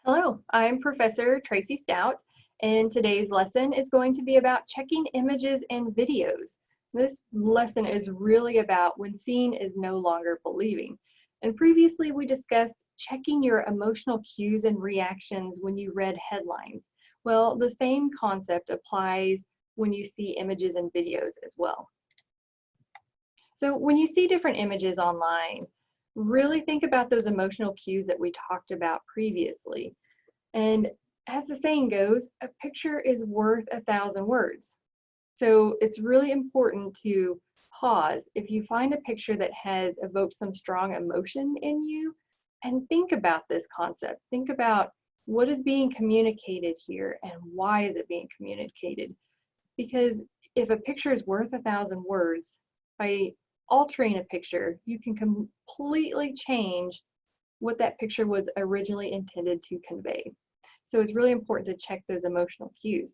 Hello, I'm Professor Tracy Stout, and today's lesson is going to be about checking images and videos. This lesson is really about when seeing is no longer believing. And previously we discussed checking your emotional cues and reactions when you read headlines. Well, the same concept applies when you see images and videos as well. So when you see different images online, really think about those emotional cues that we talked about previously. And as the saying goes, a picture is worth 1,000 words. So it's really important to pause if you find a picture that has evoked some strong emotion in you, and think about this concept. Think about what is being communicated here and why is it being communicated. Because if a picture is worth 1,000 words, by altering a picture, you can completely change what that picture was originally intended to convey. So it's really important to check those emotional cues.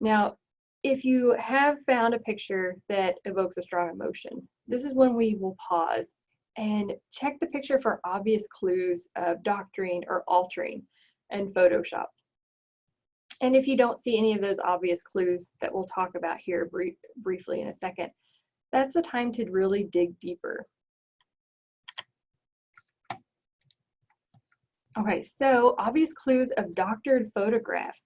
Now, if you have found a picture that evokes a strong emotion, this is when we will pause and check the picture for obvious clues of doctoring or altering in Photoshop. And if you don't see any of those obvious clues that we'll talk about here briefly in a second, that's the time to really dig deeper. Okay, so obvious clues of doctored photographs.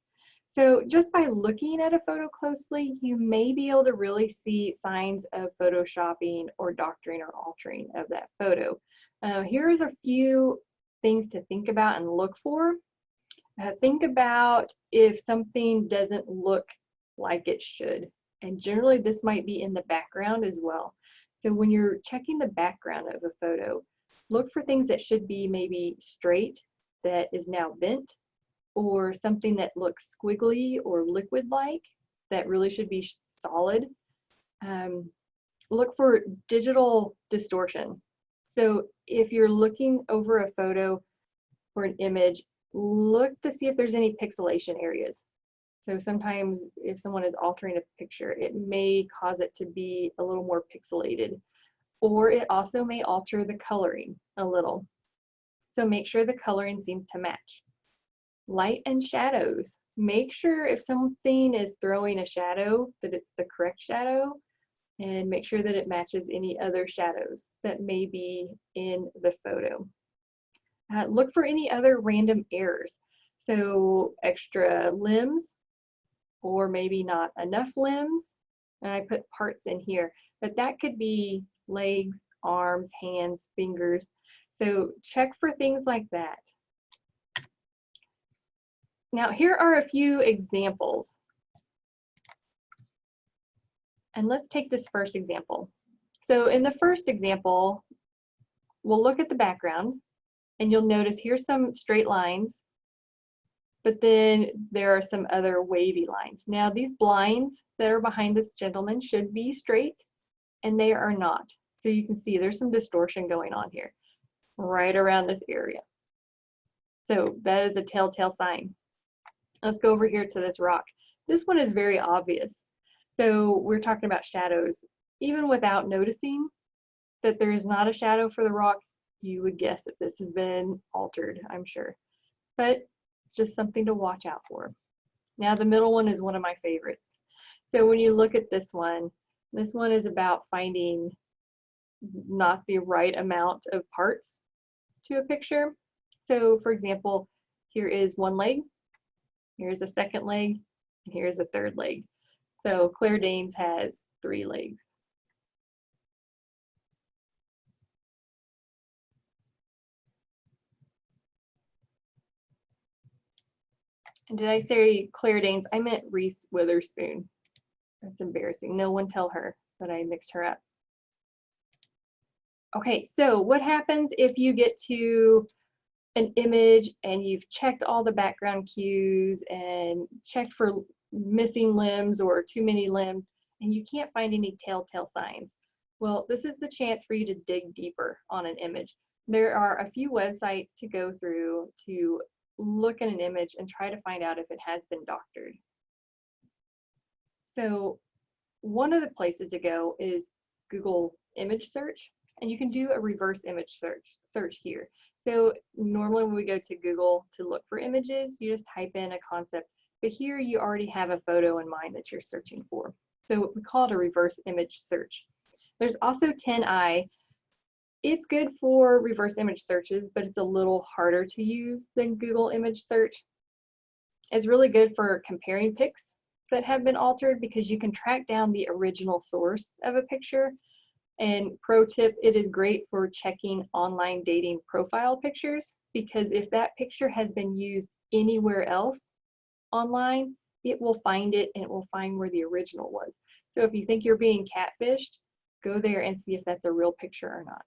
So just by looking at a photo closely, you may be able to really see signs of photoshopping or doctoring or altering of that photo. Here's a few things to think about and look for. Think about if something doesn't look like it should. And generally this might be in the background as well. So when you're checking the background of a photo, look for things that should be maybe straight that is now bent, or something that looks squiggly or liquid-like that really should be solid. Look for digital distortion. So if you're looking over a photo or an image, look to see if there's any pixelation areas. So sometimes if someone is altering a picture, it may cause it to be a little more pixelated, or it also may alter the coloring a little. So make sure the coloring seems to match. Light and shadows. Make sure if something is throwing a shadow that it's the correct shadow, and make sure that it matches any other shadows that may be in the photo. Look for any other random errors. So extra limbs, or maybe not enough limbs. And I put parts in here, but that could be legs, arms, hands, fingers. So check for things like that. Now here are a few examples. And let's take this first example. So in the first example, we'll look at the background and you'll notice here's some straight lines, but then there are some other wavy lines. Now these blinds that are behind this gentleman should be straight, and they are not. So you can see there's some distortion going on here, right around this area. So that is a telltale sign. Let's go over here to this rock. This one is very obvious. So we're talking about shadows. Even without noticing that there is not a shadow for the rock, you would guess that this has been altered, I'm sure. But just something to watch out for. Now the middle one is one of my favorites. So when you look at this one is about finding not the right amount of parts to a picture. So for example, here is one leg, here's a second leg, and here's a third leg. So Claire Danes has 3 legs. And did I say Claire Danes? I meant Reese Witherspoon. That's embarrassing. No one tell her that I mixed her up. Okay, so what happens if you get to an image and you've checked all the background cues and checked for missing limbs or too many limbs, and you can't find any telltale signs? Well, this is the chance for you to dig deeper on an image. There are a few websites to go through to look at an image and try to find out if it has been doctored. So one of the places to go is Google image search, and you can do a reverse image search here. So normally when we go to Google to look for images, you just type in a concept, but here you already have a photo in mind that you're searching for. So we call it a reverse image search. There's also 10i. It's good for reverse image searches, but it's a little harder to use than Google image search. It's really good for comparing pics that have been altered because you can track down the original source of a picture. And pro tip, it is great for checking online dating profile pictures because if that picture has been used anywhere else online, it will find it and it will find where the original was. So if you think you're being catfished, go there and see if that's a real picture or not.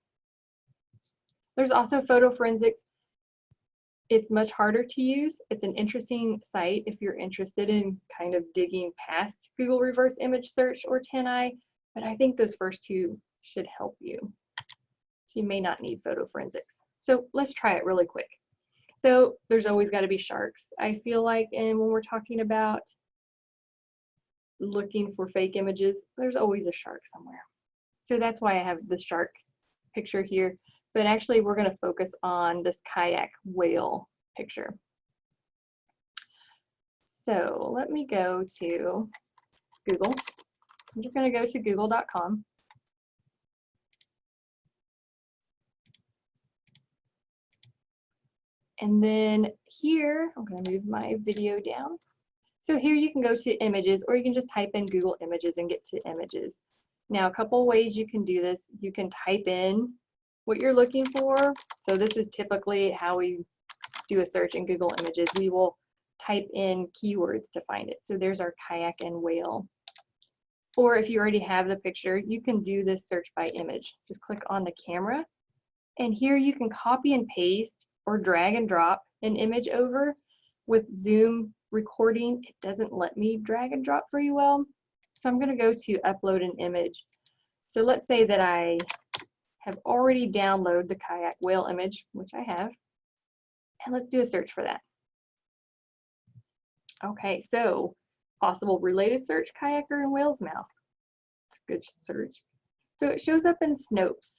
There's also photo forensics. It's much harder to use. It's an interesting site if you're interested in kind of digging past Google reverse image search or 10i, but I think those first two should help you. So you may not need photo forensics. So let's try it really quick. So there's always got to be sharks, I feel like, and when we're talking about looking for fake images, there's always a shark somewhere. So that's why I have the shark picture here. But actually, we're going to focus on this kayak whale picture. So let me go to Google. I'm just going to go to google.com. And then here, I'm going to move my video down. So here you can go to images, or you can just type in Google Images and get to images. Now, a couple ways you can do this. You can type in what you're looking for. So this is typically how we do a search in Google Images. We will type in keywords to find it. So there's our kayak and whale. Or if you already have the picture, you can do this search by image. Just click on the camera, and here you can copy and paste or drag and drop an image over. With Zoom recording, it doesn't let me drag and drop very well. So I'm going to go to upload an image. So let's say that I have already downloaded the kayak whale image, which I have, and let's do a search for that. Okay, so possible related search, kayaker and whale's mouth. It's a good search. So it shows up in Snopes.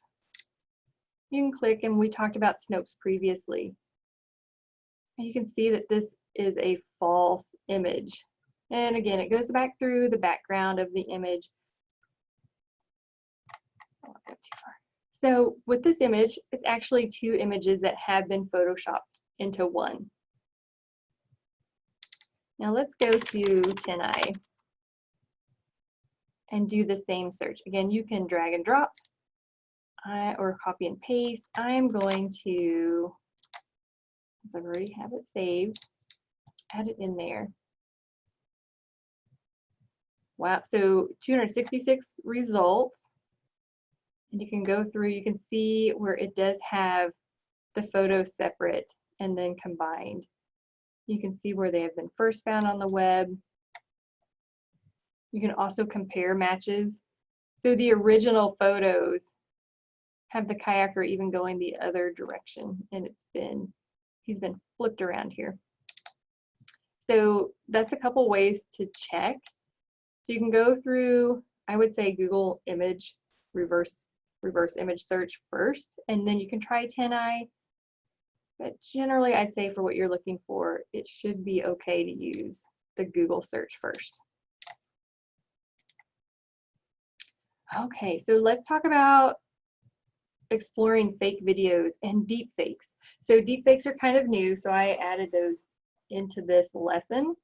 You can click, and we talked about Snopes previously. And you can see that this is a false image. And again, it goes back through the background of the image. I won't go too far. So with this image, it's actually two images that have been photoshopped into one. Now let's go to 10i and do the same search. Again, you can drag and drop or copy and paste. I'm going to, since I already have it saved, add it in there. Wow, so 266 results. And you can go through, you can see where it does have the photos separate and then combined. You can see where they have been first found on the web. You can also compare matches. So the original photos have the kayaker even going the other direction, and he's been flipped around here. So that's a couple ways to check. So you can go through, I would say, Google image reverse image search first, and then you can try 10i. But generally, I'd say for what you're looking for, it should be okay to use the Google search first. Okay, so let's talk about exploring fake videos and deep fakes. So deep fakes are kind of new, so I added those into this lesson.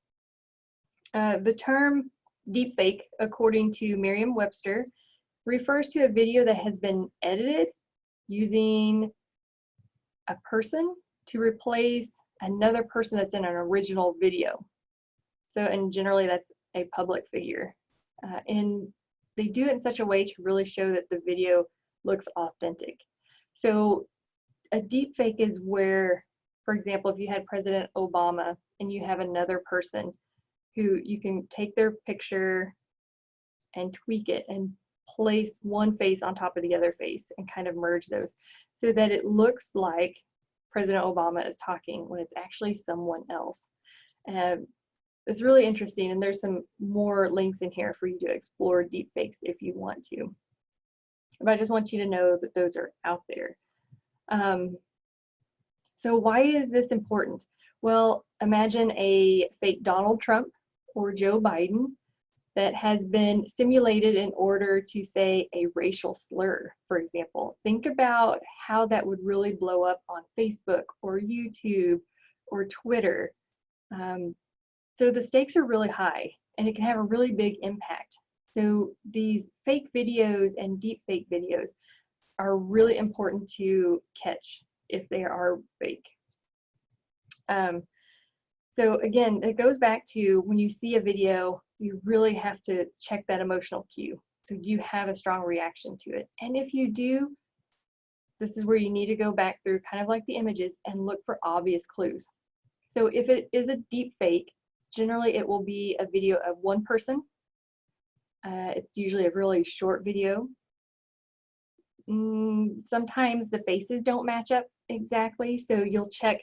The term deep fake, according to Merriam-Webster, refers to a video that has been edited using a person to replace another person that's in an original video. So, and generally that's a public figure. And they do it in such a way to really show that the video looks authentic. So a deep fake is where, for example, if you had President Obama and you have another person who you can take their picture and tweak it and place one face on top of the other face and kind of merge those so that it looks like President Obama is talking when it's actually someone else. It's really interesting, and there's some more links in here for you to explore deepfakes if you want to. But I just want you to know that those are out there. So why is this important? Well, imagine a fake Donald Trump or Joe Biden that has been simulated in order to say a racial slur, for example. Think about how that would really blow up on Facebook or YouTube or Twitter. So the stakes are really high and it can have a really big impact. So these fake videos and deep fake videos are really important to catch if they are fake. So again, it goes back to when you see a video, you really have to check that emotional cue. So do you have a strong reaction to it? And if you do, this is where you need to go back through kind of like the images and look for obvious clues. So if it is a deep fake, generally it will be a video of one person. It's usually a really short video. Sometimes the faces don't match up exactly, so you'll check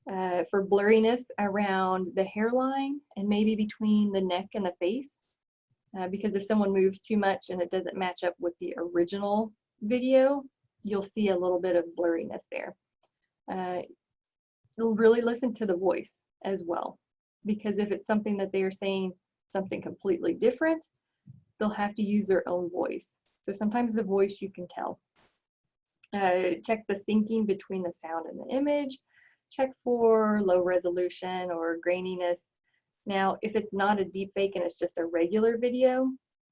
for blurriness around the hairline and maybe between the neck and the face, because if someone moves too much and it doesn't match up with the original video, you'll see a little bit of blurriness there. You'll really listen to the voice as well, because if it's something that they are saying something completely different, they'll have to use their own voice. So sometimes the voice you can tell. Check the syncing between the sound and the image. Check for low resolution or graininess. Now, if it's not a deep fake and it's just a regular video,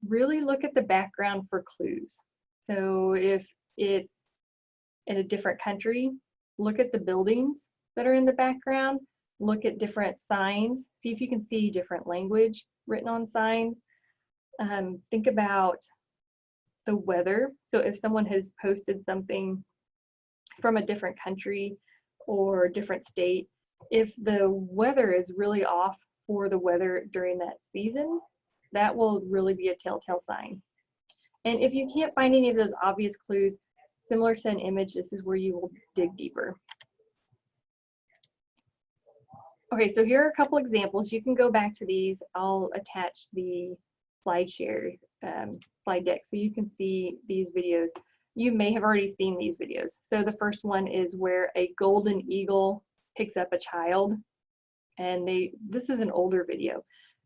really look at the background for clues. So if it's in a different country, look at the buildings that are in the background, look at different signs, see if you can see different language written on signs. Think about the weather. So if someone has posted something from a different country or different state, if the weather is really off for the weather during that season, that will really be a telltale sign. And if you can't find any of those obvious clues, similar to an image, this is where you will dig deeper. Okay, so here are a couple examples. You can go back to these. I'll attach the slide deck so you can see these videos. You may have already seen these videos. So the first one is where a golden eagle picks up a child, and this is an older video,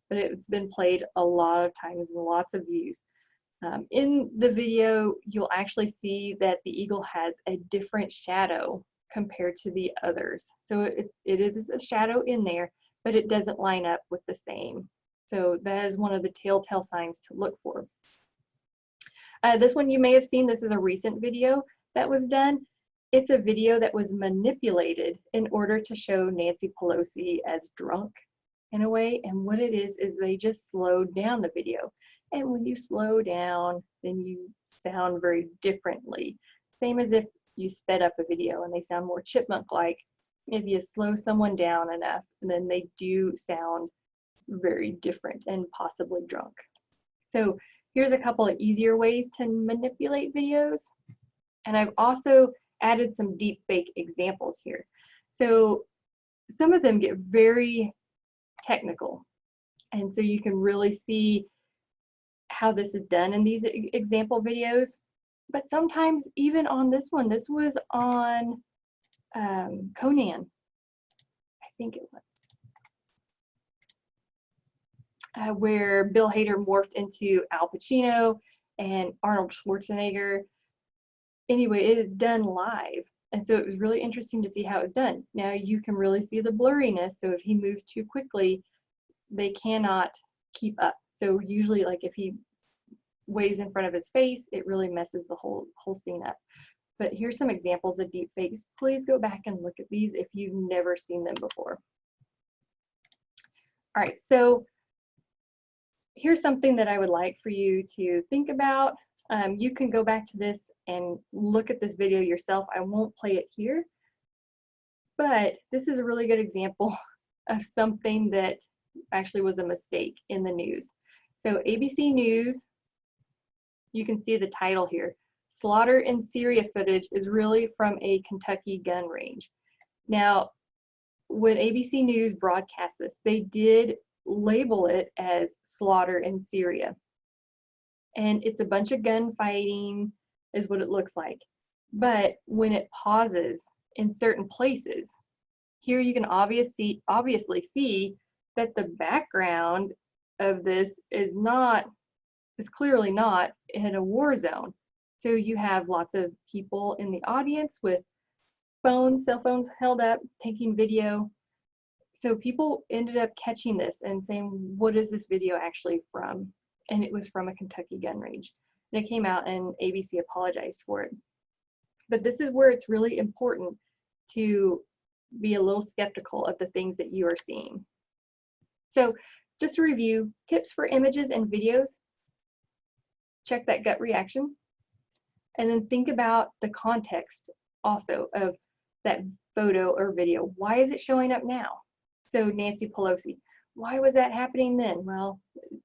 but it's been played a lot of times and lots of views. In the video, you'll actually see that the eagle has a different shadow compared to the others. So it is a shadow in there, but it doesn't line up with the same. So that is one of the telltale signs to look for. This one you may have seen. This is a recent video that was done. It's a video that was manipulated in order to show Nancy Pelosi as drunk in a way. And what it is they just slowed down the video. And when you slow down, then you sound very differently. Same as if you sped up a video and they sound more chipmunk-like. If you slow someone down enough, then they do sound very different and possibly drunk. So here's a couple of easier ways to manipulate videos. And I've also added some deep fake examples here. So some of them get very technical. And so you can really see how this is done in these example videos. But sometimes even on this one, this was on Conan, I think it was. Where Bill Hader morphed into Al Pacino and Arnold Schwarzenegger. Anyway, it is done live. And so it was really interesting to see how it's done. Now you can really see the blurriness. So if he moves too quickly, they cannot keep up. So usually, like if he waves in front of his face, it really messes the whole scene up. But here's some examples of deep fakes. Please go back and look at these if you've never seen them before. All right, so here's something that I would like for you to think about. You can go back to this and look at this video yourself. I won't play it here, but this is a really good example of something that actually was a mistake in the news. So ABC News, you can see the title here. Slaughter in Syria footage is really from a Kentucky gun range. Now, when ABC News broadcast this, they did label it as slaughter in Syria. And it's a bunch of gunfighting is what it looks like. But when it pauses in certain places. Here you can obviously see that the background of this is clearly not in a war zone. So you have lots of people in the audience with cell phones held up, taking video. So people ended up catching this and saying, what is this video actually from? And it was from a Kentucky gun range. And it came out and ABC apologized for it. But this is where it's really important to be a little skeptical of the things that you are seeing. So just to review, tips for images and videos: check that gut reaction, and then think about the context also of that photo or video. Why is it showing up now? So Nancy Pelosi, why was that happening then? Well,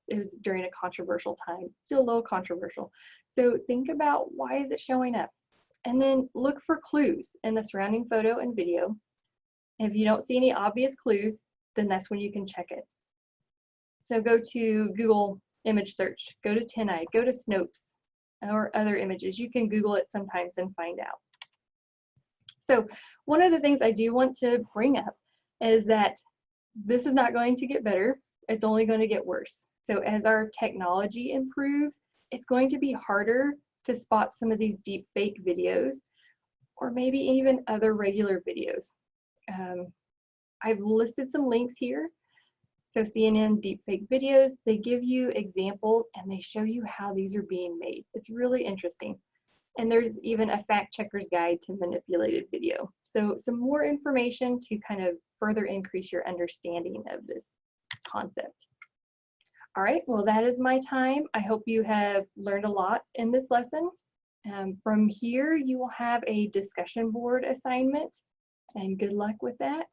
it was during a controversial time, still a little controversial. So think about, why is it showing up? And then look for clues in the surrounding photo and video. If you don't see any obvious clues, then that's when you can check it. So go to Google image search, go to TinEye, go to Snopes, or other images. You can Google it sometimes and find out. So one of the things I do want to bring up is that this is not going to get better. It's only going to get worse. So as our technology improves, it's going to be harder to spot some of these deep fake videos, or maybe even other regular videos. I've listed some links here. So CNN deepfake videos, they give you examples and they show you how these are being made. It's really interesting. And there's even a fact checker's guide to manipulated video. So some more information to kind of further increase your understanding of this concept. All right, well, that is my time. I hope you have learned a lot in this lesson. From here, you will have a discussion board assignment, and good luck with that.